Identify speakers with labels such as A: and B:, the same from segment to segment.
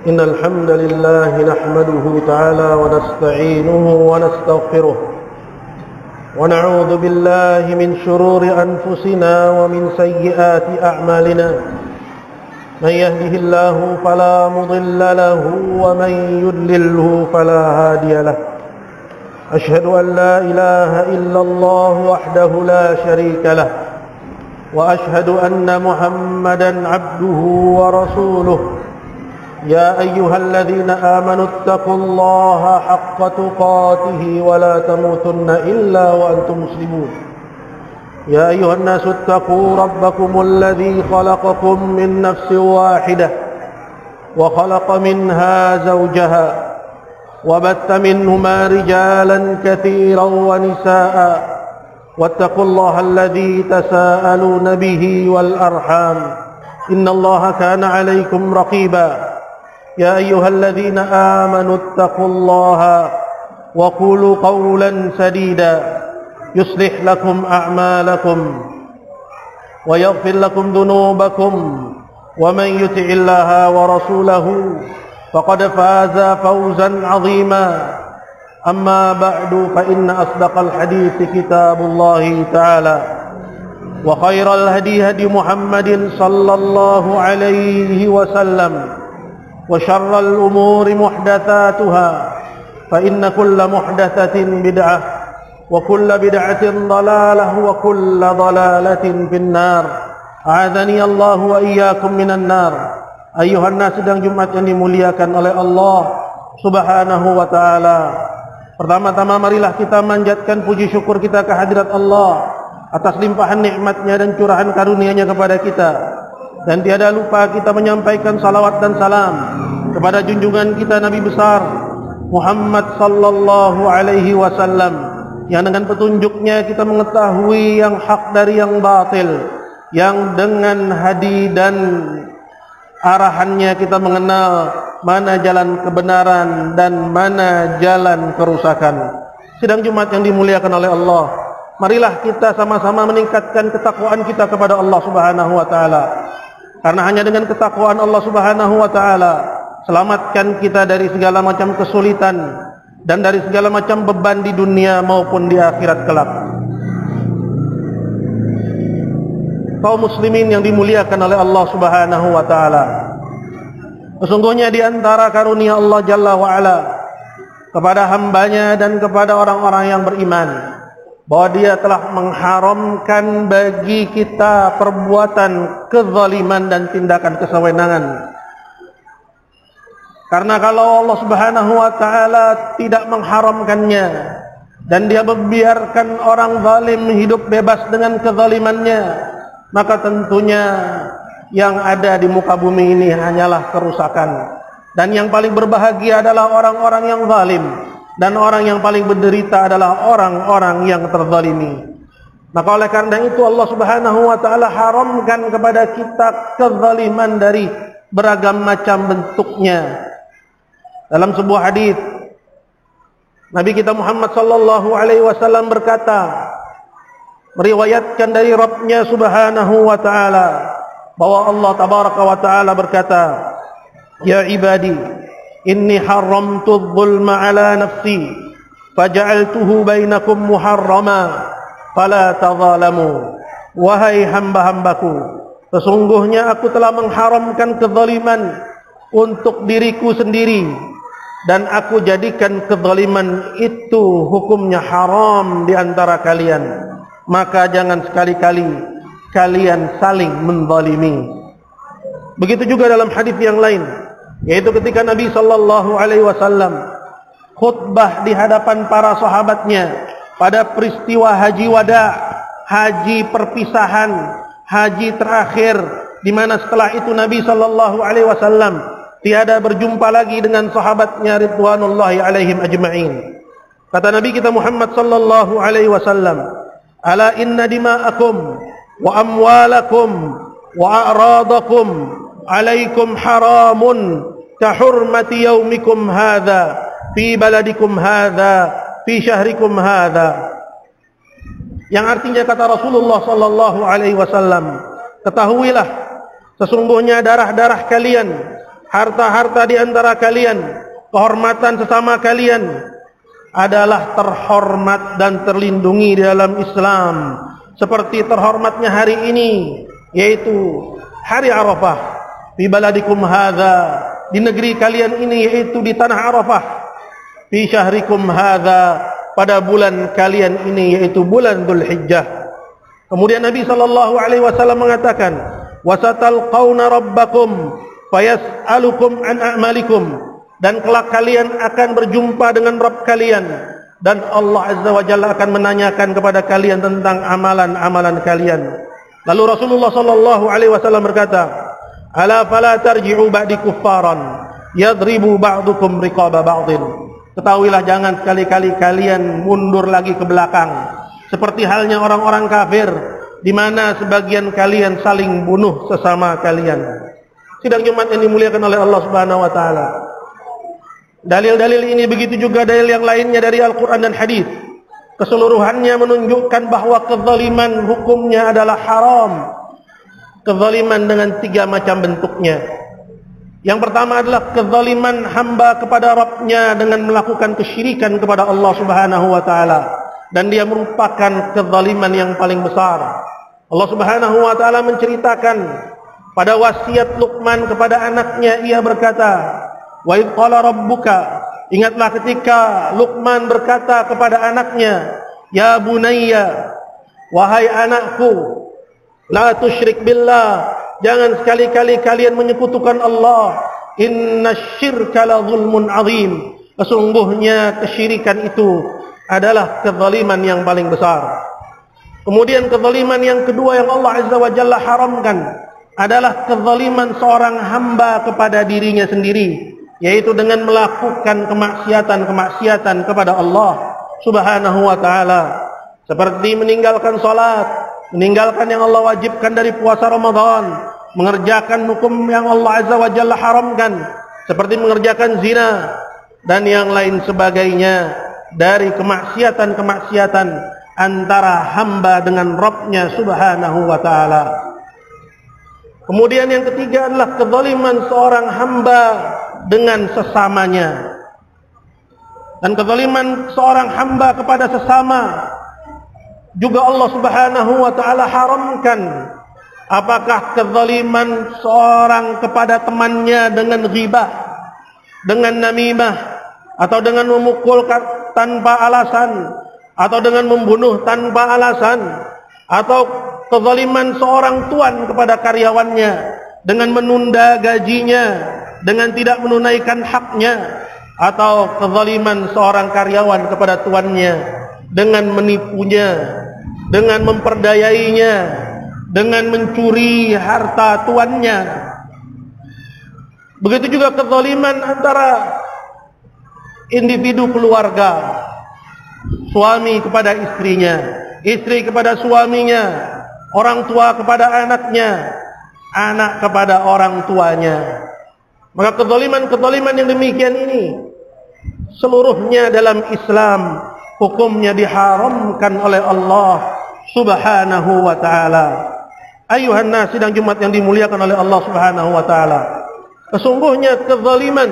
A: إن الحمد لله نحمده تعالى ونستعينه ونستغفره ونعوذ بالله من شرور أنفسنا ومن سيئات أعمالنا من يهده الله فلا مضل له ومن يضلله فلا هادي له أشهد أن لا إله إلا الله وحده لا شريك له وأشهد أن محمدا عبده ورسوله يا أيها الذين آمنوا اتقوا الله حق تقاته ولا تموتن إلا وأنتم مسلمون يا أيها الناس اتقوا ربكم الذي خلقكم من نفس واحدة وخلق منها زوجها وبث منهما رجالا كثيرا ونساء واتقوا الله الذي تساءلون به والأرحام إن الله كان عليكم رقيبا يا أيها الذين آمنوا اتقوا الله وقولوا قولا سديدا يصلح لكم أعمالكم ويغفر لكم ذنوبكم ومن يطع الله ورسوله فقد فاز فوزا عظيما أما بعد فإن أصدق الحديث كتاب الله تعالى وخير الهدي هدي محمد صلى الله عليه وسلم وشر الأمور محدثاتها فإن كل محدثة بدعة وكل بدعة ضلالة وكل ضلالة في النار أعاذني الله وإياكم من النار. Ayuhan nas, sedang Jumat yang dimuliakan oleh Allah Subhanahu wa ta'ala. Pertama-tama marilah kita manjatkan puji syukur kita kehadirat Allah atas limpahan nikmatnya dan curahan karunia-Nya kepada kita. Dan tiada lupa kita menyampaikan salawat dan salam kepada junjungan kita Nabi besar Muhammad sallallahu alaihi wasallam, yang dengan petunjuknya kita mengetahui yang hak dari yang batil, yang dengan hadi dan arahannya kita mengenal mana jalan kebenaran dan mana jalan kerusakan. Sidang Jumat yang dimuliakan oleh Allah, marilah kita sama-sama meningkatkan ketakwaan kita kepada Allah Subhanahu wa taala. Karena hanya dengan ketakwaan Allah Subhanahu wa taala selamatkan kita dari segala macam kesulitan dan dari segala macam beban di dunia maupun di akhirat kelak. Kaum muslimin yang dimuliakan oleh Allah Subhanahu wa taala, sesungguhnya di antara karunia Allah Jalla wa ala kepada hambanya dan kepada orang-orang yang beriman, bahwa Dia telah mengharamkan bagi kita perbuatan kezaliman dan tindakan kesewenangan. Karena kalau Allah Subhanahu wa taala tidak mengharamkannya dan Dia membiarkan orang zalim hidup bebas dengan kezalimannya, maka tentunya yang ada di muka bumi ini hanyalah kerusakan. Dan yang paling berbahagia adalah orang-orang yang zalim, dan orang yang paling menderita adalah orang-orang yang terzalimi. Maka oleh karena itu Allah Subhanahu wa taala haramkan kepada kita kezaliman dari beragam macam bentuknya. Dalam sebuah hadis Nabi kita Muhammad sallallahu alaihi wasallam berkata, meriwayatkan dari Rabb-Nya Subhanahu wa taala, bahwa Allah tabaraka wa taala berkata, ya ibadi inni haramtu adh-dhulma ala nafsi faja'altuhu bainakum muharrama fala tadhalamu. Wahai hamba-hambaku, sesungguhnya aku telah mengharamkan kezaliman untuk diriku sendiri, dan aku jadikan kezaliman itu hukumnya haram di antara kalian. Maka jangan sekali-kali kalian saling menzalimi. Begitu juga dalam hadis yang lain, yaitu ketika Nabi sallallahu alaihi wasallam khutbah di hadapan para sahabatnya pada peristiwa haji wada, haji perpisahan, haji terakhir, di mana setelah itu Nabi sallallahu alaihi wasallam tiada berjumpa lagi dengan sahabatnya ridwanullahi alaihim ajma'in. Kata Nabi kita Muhammad sallallahu alaihi wasallam, ala inna dima'akum wa amwalakum wa a'radakum alaikum haramun kahurmati yaumikum hadha fi baladikum hadha fi syahrikum hadha. Yang artinya kata Rasulullah sallallahu alaihi wasallam, ketahuilah sesungguhnya darah-darah kalian harta-harta di antara kalian, kehormatan sesama kalian adalah terhormat dan terlindungi di dalam Islam, seperti terhormatnya hari ini, yaitu hari Arafah, fi baladikum hadza, di negeri kalian ini, yaitu di tanah Arafah, fi syahrikum hadza, pada bulan kalian ini, yaitu bulan Dzulhijjah. Kemudian Nabi sallallahu alaihi wasallam mengatakan, wasatalqauna rabbakum fayas'alukum an a'malikum, dan kelak kalian akan berjumpa dengan Rabb kalian, dan Allah Azza wa Jalla akan menanyakan kepada kalian tentang amalan-amalan kalian. Lalu Rasulullah sallallahu alaihi wasallam berkata, ala fala tarji'u ba'di kuffaran yadribu ba'dukum riqaba ba'din. Ketahuilah, jangan sekali-kali kalian mundur lagi ke belakang, seperti halnya orang-orang kafir, di mana sebagian kalian saling bunuh sesama kalian. Sidang Jumat yang dimuliakan oleh Allah Subhanahu wa taala. Dalil-dalil ini, begitu juga dalil yang lainnya dari Al-Quran dan Hadis, keseluruhannya menunjukkan bahwa kezaliman hukumnya adalah haram. Kezaliman dengan 3 macam bentuknya. Yang pertama adalah kezaliman hamba kepada Rabbnya dengan melakukan kesyirikan kepada Allah Subhanahu wa taala, dan dia merupakan kezaliman yang paling besar. Allah Subhanahu wa taala menceritakan pada wasiat Luqman kepada anaknya, ia berkata, wa idh qala rabbuka, ingatlah ketika Luqman berkata kepada anaknya, ya bunayya, wahai anakku, la tusyrik billah, jangan sekali-kali kalian menyekutukan Allah, innasyirka la zulmun azim, sesungguhnya kesyirikan itu adalah kezaliman yang paling besar. Kemudian kezaliman yang kedua yang Allah Azza wa Jalla haramkan adalah kezaliman seorang hamba kepada dirinya sendiri, yaitu dengan melakukan kemaksiatan-kemaksiatan kepada Allah Subhanahu wa taala, seperti meninggalkan salat, meninggalkan yang Allah wajibkan dari puasa Ramadan, mengerjakan hukum yang Allah Azza wa Jalla haramkan, seperti mengerjakan zina dan yang lain sebagainya dari kemaksiatan-kemaksiatan antara hamba dengan Rabbnya Subhanahu wa taala. Kemudian yang ketiga adalah kezaliman seorang hamba dengan sesamanya. Dan kezaliman seorang hamba kepada sesama juga Allah Subhanahu wa taala haramkan. Apakah kezaliman seorang kepada temannya dengan ghibah, dengan namimah, atau dengan memukul tanpa alasan, atau dengan membunuh tanpa alasan, atau kezaliman seorang tuan kepada karyawannya dengan menunda gajinya, dengan tidak menunaikan haknya, atau kezaliman seorang karyawan kepada tuannya dengan menipunya, dengan memperdayainya, dengan mencuri harta tuannya. Begitu juga kezaliman antara individu keluarga, suami kepada istrinya, istri kepada suaminya, orang tua kepada anaknya, anak kepada orang tuanya. Maka kezaliman-kezaliman yang demikian ini seluruhnya dalam Islam hukumnya diharamkan oleh Allah Subhanahu wa taala. Ayuhan nas, sidang Jumat yang dimuliakan oleh Allah Subhanahu wa taala, sesungguhnya kezaliman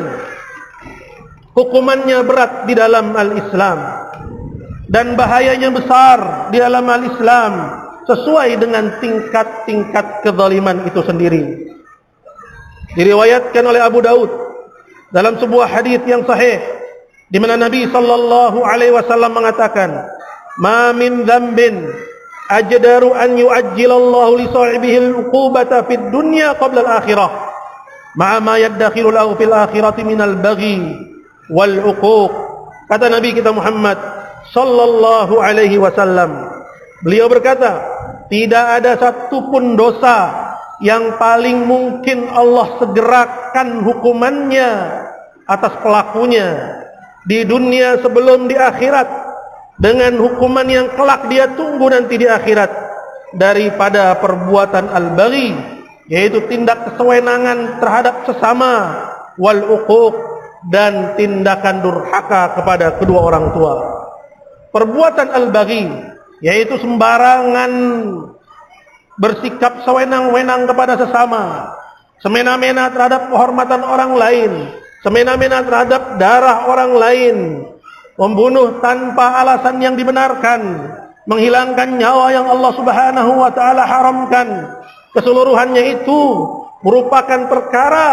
A: hukumannya berat di dalam al-Islam, dan bahayanya besar di dalam al-Islam, sesuai dengan tingkat-tingkat kezaliman itu sendiri. Diriwayatkan oleh Abu Daud dalam sebuah hadis yang sahih, di mana Nabi sallallahu alaihi wasallam mengatakan, "Ma min dzambin ajdaru an yu'ajjilallahu li sahibihi al-uqubata fid dunya qabla al-akhirah, ma'a ma yaddakhiru lahu fil akhirati minal baghi wal uquq." Kata Nabi kita Muhammad sallallahu alaihi wasallam, beliau berkata, tidak ada satupun dosa yang paling mungkin Allah segerakan hukumannya atas pelakunya di dunia sebelum di akhirat, dengan hukuman yang kelak dia tunggu nanti di akhirat, daripada perbuatan al-baghi, yaitu tindak kesewenangan terhadap sesama, wal uquq, dan tindakan durhaka kepada kedua orang tua. Perbuatan al-baghi, yaitu sembarangan bersikap sewenang-wenang kepada sesama, semena-mena terhadap kehormatan orang lain, semena-mena terhadap darah orang lain, membunuh tanpa alasan yang dibenarkan, menghilangkan nyawa yang Allah Subhanahu wa taala haramkan. Keseluruhannya itu merupakan perkara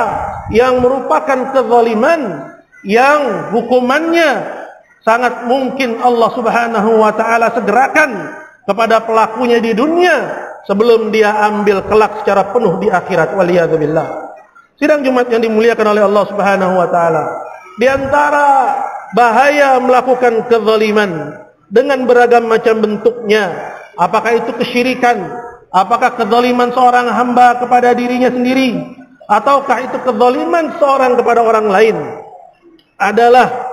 A: yang merupakan kezaliman yang hukumannya sangat mungkin Allah Subhanahu wa taala segerakan kepada pelakunya di dunia sebelum dia ambil kelak secara penuh di akhirat. Waliyadzubillah. Sidang Jumat yang dimuliakan oleh Allah Subhanahu wa taala, di antara bahaya melakukan kezaliman dengan beragam macam bentuknya, apakah itu kesyirikan, apakah kezaliman seorang hamba kepada dirinya sendiri, ataukah itu kezaliman seorang kepada orang lain, adalah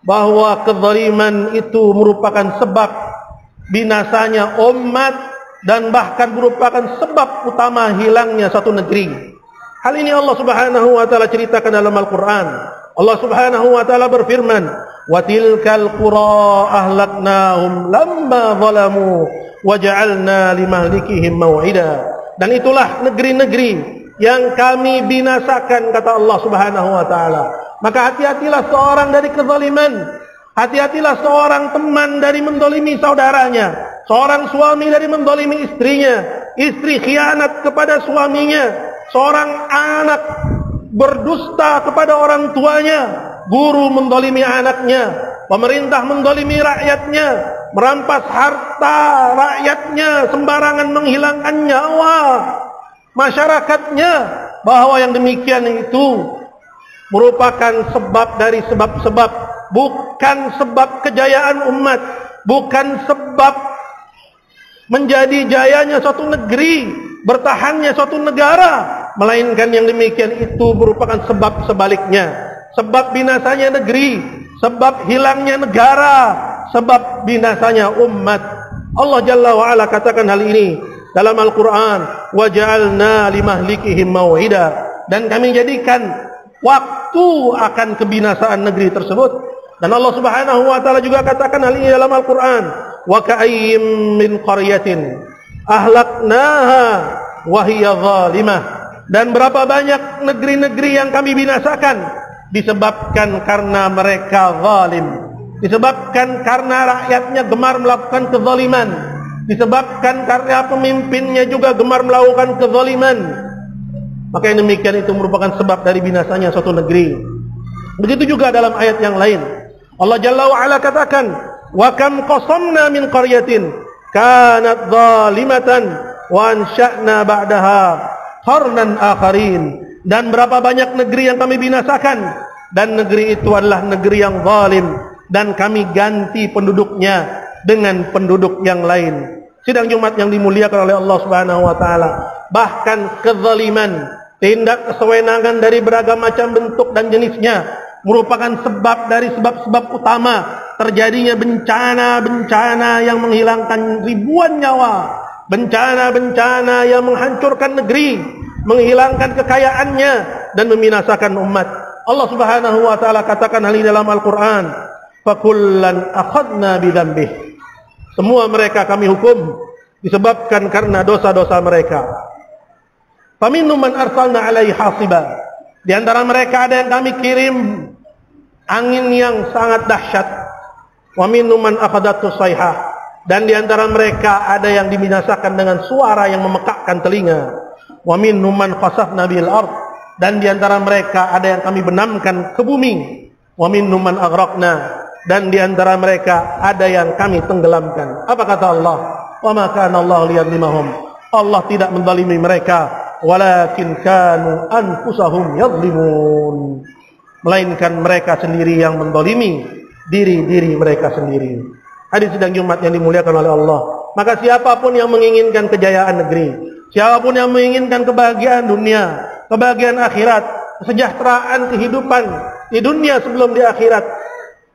A: bahwa kezaliman itu merupakan sebab binasanya umat dan bahkan merupakan sebab utama hilangnya satu negeri. Hal ini Allah Subhanahu wa taala ceritakan dalam Al-Qur'an. Allah Subhanahu wa taala berfirman, "Wa tilkal qura ahlaknahum lamma zalamu wa ja'alna limahlikihim mau'ida." Dan itulah negeri-negeri yang kami binasakan, kata Allah Subhanahu wa taala. Maka hati-hatilah seorang dari kezaliman, hati-hatilah seorang teman dari mendolimi saudaranya, seorang suami dari mendolimi istrinya, istri khianat kepada suaminya, seorang anak berdusta kepada orang tuanya, guru mendolimi anaknya, pemerintah mendolimi rakyatnya, merampas harta rakyatnya, sembarangan menghilangkan nyawa masyarakatnya, bahwa yang demikian itu merupakan sebab dari sebab-sebab, bukan sebab kejayaan umat, bukan sebab menjadi jayanya suatu negeri, bertahannya suatu negara, melainkan yang demikian itu merupakan sebab sebaliknya, sebab binasanya negeri, sebab hilangnya negara, sebab binasanya umat. Allah Jalla wa Ala katakan hal ini dalam Al-Quran, wa ja'alna limahlikihim mau'ida, dan kami jadikan waktu akan kebinasaan negeri tersebut. Dan Allah Subhanahu wa taala juga katakan hal ini dalam Al-Qur'an, wa ka'ayyim min qaryatin ahlaknaha wa hiya zalimah. Dan berapa banyak negeri-negeri yang kami binasakan disebabkan karena mereka zalim, disebabkan karena rakyatnya gemar melakukan kezaliman, disebabkan karena pemimpinnya juga gemar melakukan kezaliman. Maka yang demikian itu merupakan sebab dari binasanya suatu negeri. Begitu juga dalam ayat yang lain, Allah Jalla wa Ala katakan, wa kam qasamna min qaryatin kanat zalimatan wa ansha'na ba'daha qarnan akharin. Dan berapa banyak negeri yang kami binasakan, dan negeri itu adalah negeri yang zalim, dan kami ganti penduduknya dengan penduduk yang lain. Sidang Jumat yang dimuliakan oleh Allah Subhanahu wa taala, bahkan kezaliman, tindak kesewenangan dari beragam macam bentuk dan jenisnya merupakan sebab dari sebab-sebab utama terjadinya bencana-bencana yang menghilangkan ribuan nyawa, bencana-bencana yang menghancurkan negeri, menghilangkan kekayaannya dan membinasakan umat. Allah Subhanahu wa taala katakan hal ini dalam Al-Qur'an, fakullan akhadna bidzambih. Semua mereka kami hukum disebabkan karena dosa-dosa mereka. Faminhum man arsalna alaihi hasiba. Di antara mereka ada yang kami kirim angin yang sangat dahsyat. Wa minhum man akhadatu sayhah. Dan di antara mereka ada yang dibinasakan dengan suara yang memekakkan telinga. Wa minhum man khasafna bil ard. Dan di antara mereka ada yang kami benamkan ke bumi. Wa minhum man aghraqna. Dan di antara mereka ada yang kami tenggelamkan. Apa kata Allah? Wa ma kana Allah liyadlimahum. Allah tidak menzalimi mereka, walakin kanu anfusahum yadlimun. Melainkan mereka sendiri yang menzalimi diri-diri mereka sendiri. Hadis sidang Jumat yang dimuliakan oleh Allah. Maka siapapun yang menginginkan kejayaan negeri, siapapun yang menginginkan kebahagiaan dunia, kebahagiaan akhirat, kesejahteraan kehidupan di dunia sebelum di akhirat,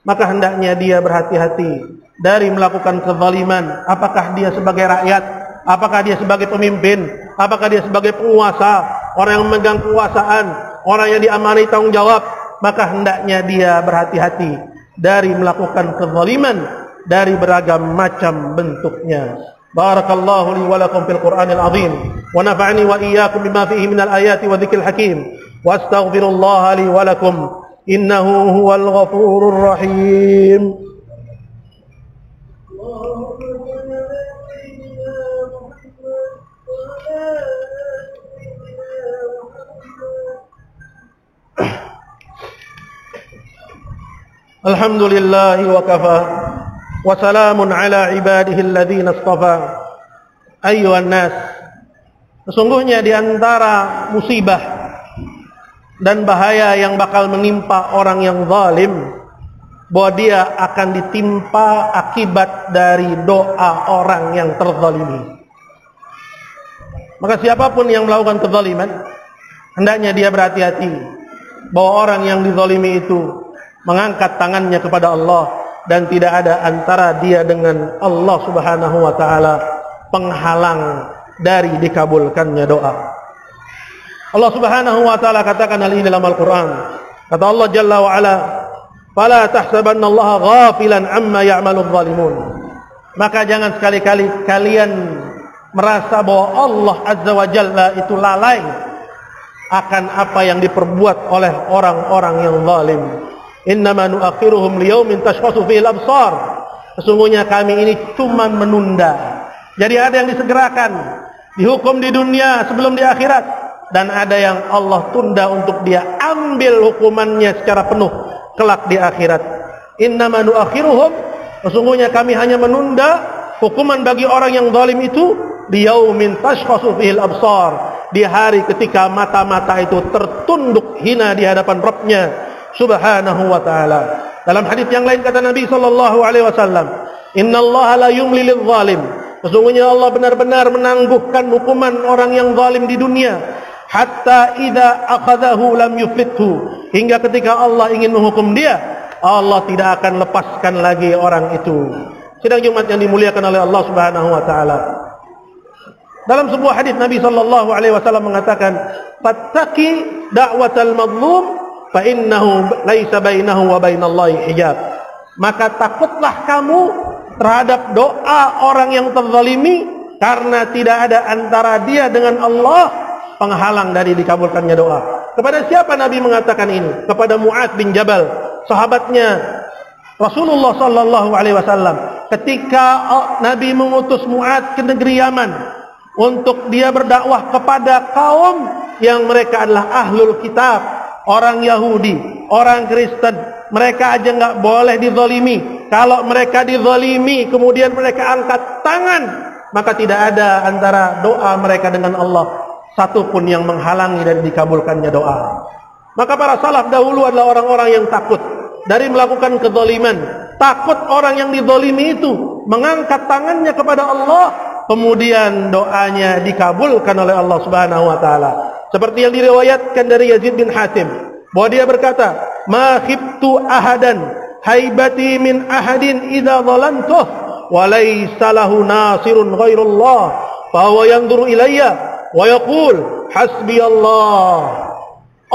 A: maka hendaknya dia berhati-hati dari melakukan kezaliman. Apakah dia sebagai rakyat, apakah dia sebagai pemimpin, apakah dia sebagai penguasa, orang yang memegang kekuasaan, orang yang diamani tanggung jawab, maka hendaknya dia berhati-hati dari melakukan kezaliman dari beragam macam bentuknya. Barakallahu li wa lakum fil Qur'anil azim wa nafa'ani wa iyyakum bima fihi minal ayati wa dzikril hakim. Wa astaghfirullaha li wa lakum innahu huwal ghafurur rahim. Alhamdulillahi wa kafa wa salamun ala ibadihi alladhina istafa. Ayyuhan nas, sesungguhnya di antara musibah dan bahaya yang bakal menimpa orang yang zalim, bahwa dia akan ditimpa akibat dari doa orang yang terzalimi. Maka siapapun yang melakukan kezaliman, hendaknya dia berhati-hati bahwa orang yang dizalimi itu mengangkat tangannya kepada Allah, dan tidak ada antara dia dengan Allah Subhanahu wa taala penghalang dari dikabulkannya doa. Allah Subhanahu wa taala katakan hal ini dalam Al-Qur'an. Kata Allah Jalla wa ala, "Fala tahsabanna Allah ghafilan amma ya'malul zalimun." Maka jangan sekali-kali kalian merasa bahwa Allah Azza wa Jalla itu lalai akan apa yang diperbuat oleh orang-orang yang zalim. Innama nuakhiruhum liyaumin tashkhasu fihi al-absar. Sesungguhnya kami ini cuma menunda. Jadi ada yang disegerakan, dihukum di dunia sebelum di akhirat, dan ada yang Allah tunda untuk dia ambil hukumannya secara penuh kelak di akhirat. Innama nuakhiruhum, sesungguhnya kami hanya menunda hukuman bagi orang yang zalim itu liyaumin tashkhasu fihi al-absar, di hari ketika mata-mata itu tertunduk hina di hadapan Rabbnya Subhanahu wa ta'ala. Dalam hadis yang lain kata Nabi sallallahu alaihi wasallam, "Innallaha la yumli lidh-dhalim." Sesungguhnya Allah benar-benar menangguhkan hukuman orang yang zalim di dunia, hatta idza akhadhahu lam yuflithu, hingga ketika Allah ingin menghukum dia, Allah tidak akan lepaskan lagi orang itu. Sidang Jumat yang dimuliakan oleh Allah Subhanahu wa taala. Dalam sebuah hadis Nabi sallallahu alaihi wasallam mengatakan, "Fattaqi da'watal mazlum fa innahu laisa bainahu wa bainallahi hijab." Maka takutlah kamu terhadap doa orang yang terzalimi, karena tidak ada antara dia dengan Allah penghalang dari dikabulkannya doa. Kepada siapa Nabi mengatakan ini? Kepada Mu'adz bin Jabal, sahabatnya Rasulullah sallallahu alaihi wasallam. Ketika Nabi mengutus Mu'adz ke negeri Yaman untuk dia berdakwah kepada kaum yang mereka adalah ahlul kitab, orang Yahudi, orang Kristen, mereka aja nggak boleh dizalimi. Kalau mereka dizalimi kemudian mereka angkat tangan, maka tidak ada antara doa mereka dengan Allah satupun yang menghalangi dari dikabulkannya doa. Maka para salaf dahulu adalah orang-orang yang takut dari melakukan kezaliman, takut orang yang dizalimi itu mengangkat tangannya kepada Allah, kemudian doanya dikabulkan oleh Allah Subhanahu wa taala. Seperti yang diriwayatkan dari Yazid bin Hatim, bahwa dia berkata, "Ma khiftu ahadan haibati min ahadin idza dhalantuh wa laysa lahu nasirun ghairullah fa huwa yanzuru ilayya wa yaqul hasbiyallah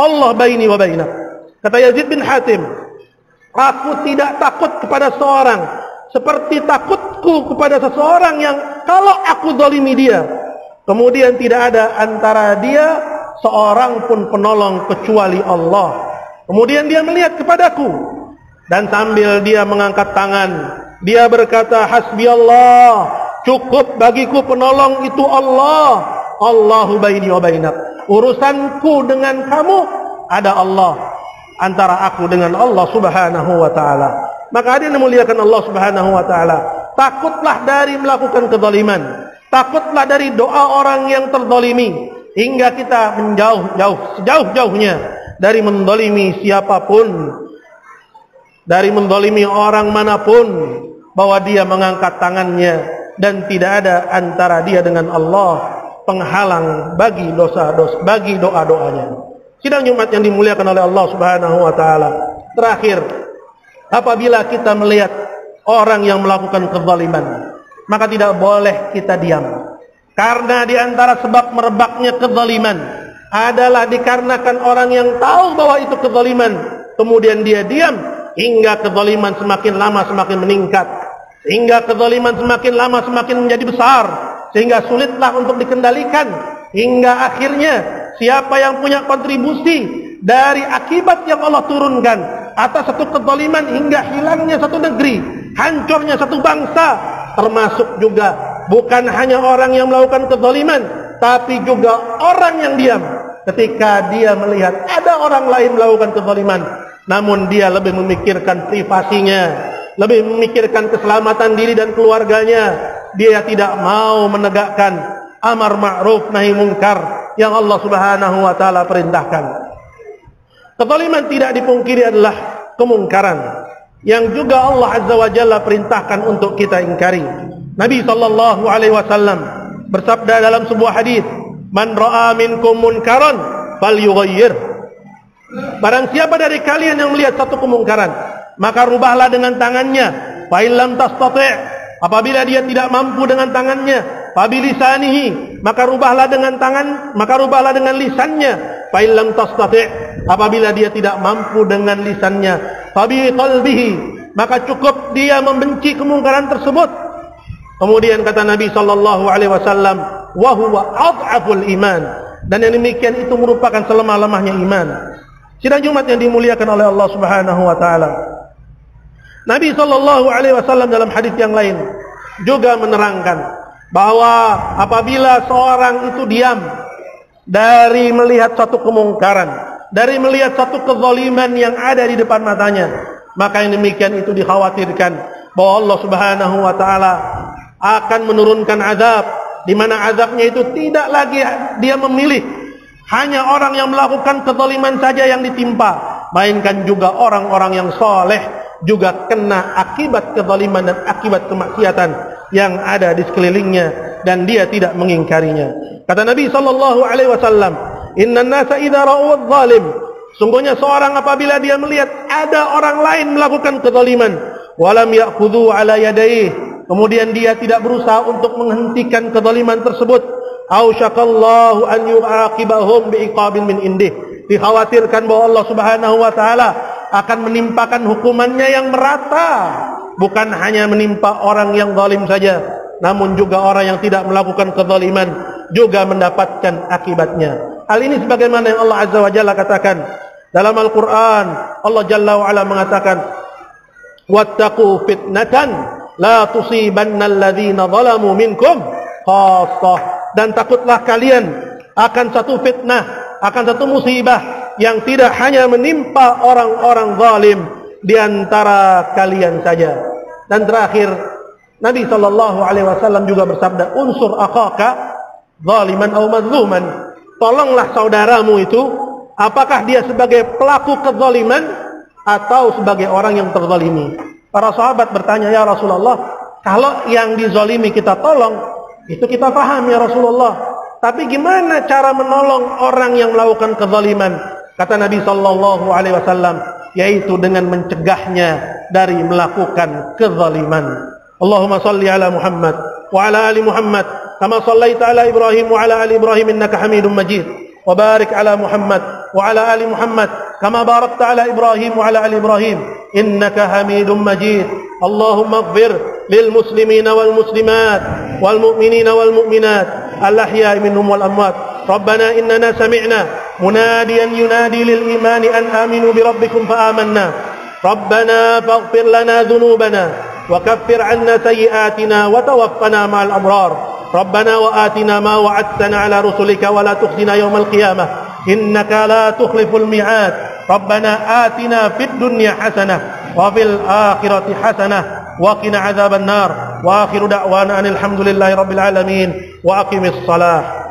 A: Allah baini wa bainak." Kata Yazid bin Hatim, aku tidak takut kepada seorang seperti takutku kepada seseorang yang kalau aku zalimi dia, kemudian tidak ada antara dia seorang pun penolong kecuali Allah. Kemudian dia melihat kepadaku, dan sambil dia mengangkat tangan, dia berkata, "Hasbiyallah, cukup bagiku penolong itu Allah. Allahu baini wa bainak." Urusanku dengan kamu ada Allah, antara aku dengan Allah Subhanahu wa taala. Maka hadirin dimuliakan Allah Subhanahu wa taala, takutlah dari melakukan kezaliman, takutlah dari doa orang yang terzalimi, hingga kita sejauh-jauhnya dari mendolimi siapapun, dari mendolimi orang manapun, bahwa dia mengangkat tangannya dan tidak ada antara dia dengan Allah penghalang bagi dosa-dosa, bagi doa-doanya. Sidang Jumat yang dimuliakan oleh Allah Subhanahu wa taala. Terakhir, apabila kita melihat orang yang melakukan kezaliman, maka tidak boleh kita diam. Karena di antara sebab merebaknya kezaliman adalah dikarenakan orang yang tahu bahwa itu kezaliman, kemudian dia diam, hingga kezaliman semakin lama semakin meningkat, hingga kezaliman semakin lama semakin menjadi besar, sehingga sulitlah untuk dikendalikan. hingga akhirnya siapa yang punya kontribusi dari akibat yang Allah turunkan atas satu kezaliman hingga hilangnya satu negeri, hancurnya satu bangsa, termasuk juga bukan hanya orang yang melakukan kezaliman, tapi juga orang yang diam ketika dia melihat ada orang lain melakukan kezaliman, namun dia lebih memikirkan privasinya, lebih memikirkan keselamatan diri dan keluarganya. Dia tidak mau menegakkan amar ma'ruf nahi munkar yang Allah Subhanahu wa taala perintahkan. Kezaliman tidak dipungkiri adalah kemungkaran yang juga Allah Azza wa Jalla perintahkan untuk kita ingkari. Nabi sallallahu alaihi wasallam bersabda dalam sebuah hadis, "Man ra'a minkum munkaran falyughayyir." Barang siapa dari kalian yang melihat satu kemungkaran, maka rubahlah dengan tangannya. Fa illam tastati', apabila dia tidak mampu dengan tangannya, fa bilisanihi, maka rubahlah dengan lisannya. Fa illam tastati', apabila dia tidak mampu dengan lisannya, fa bi qalbihi, maka cukup dia membenci kemungkaran tersebut. Kemudian kata Nabi sallallahu alaihi wasallam, wa huwa adhaful iman, dan yang demikian itu merupakan selemah-lemahnya iman. Sidang Jumat yang dimuliakan oleh Allah Subhanahu wa taala. Nabi sallallahu alaihi wasallam dalam hadis yang lain juga menerangkan bahwa apabila seorang itu diam dari melihat satu kemungkaran, dari melihat satu kezaliman yang ada di depan matanya, maka yang demikian itu dikhawatirkan bahwa Allah Subhanahu wa taala akan menurunkan azab, di mana azabnya itu tidak lagi dia memilih hanya orang yang melakukan kezaliman saja yang ditimpa, melainkan juga orang-orang yang soleh juga kena akibat kezaliman dan akibat kemaksiatan yang ada di sekelilingnya, dan dia tidak mengingkarinya. Kata Nabi sallallahu alaihi wasallam, "Innan nasa idza ra'u adh-dhalim," sungguhnya seorang apabila dia melihat ada orang lain melakukan kezaliman, walam ya'khudhu 'ala yadayhi, kemudian dia tidak berusaha untuk menghentikan kezaliman tersebut, ausyaqallahu an yu'aqibahum bi'iqabin min indih, dikhawatirkan bahwa Allah Subhanahu wa taala akan menimpakan hukumannya yang merata, bukan hanya menimpa orang yang zalim saja, namun juga orang yang tidak melakukan kezaliman juga mendapatkan akibatnya. Hal ini sebagaimana yang Allah Azza wa Jalla katakan dalam Al-Quran. Allah Jalla wa Ala mengatakan, wattaqu fitnatan la tusibanna alladhina zalamu minkum khassah, dan takutlah kalian akan satu fitnah, akan satu musibah yang tidak hanya menimpa orang-orang zalim di antara kalian saja. Dan terakhir, Nabi sallallahu alaihi wasallam juga bersabda, unsur akhaka zaliman aw mazluman, tolonglah saudaramu itu apakah dia sebagai pelaku kezaliman atau sebagai orang yang terzalimi. Para sahabat bertanya, ya Rasulullah, kalau yang dizalimi kita tolong, itu kita paham ya Rasulullah, tapi gimana cara menolong orang yang melakukan kezaliman? Kata Nabi sallallahu alaihi wasallam, yaitu dengan mencegahnya dari melakukan kezaliman. Allahumma salli ala Muhammad wa ala ali Muhammad kama sallaita ala Ibrahim wa ala ali Ibrahim innaka Hamidum Majid, wa barik ala Muhammad wa ala ali Muhammad kama barakta ala Ibrahim wa ala ali Ibrahim innaka Hamidum Majid. Allahumma ighfir lil muslimina wal muslimat wal mu'minina wal mu'minat al ahya'i minhum wal amwat. Rabbana innana sami'na munadiyan yunadi lil imani an aminu bi rabbikum fa amanna. Rabbana faghfir lana dhunubana wa kaffir 'anna sayyi'atina wa tawaffana ma'al abrar. Rabbana wa atina ma wa'adtana 'ala rusulika wa la tukhzina yawmal qiyamah innaka la tukhliful mi'ad. Rabbana atina fid dunya hasanah wa fil akhirati hasanah wa qina 'adzaban nar. Wa akhiru da'wana alhamdulillahi rabbil alamin wa aqimis shalah.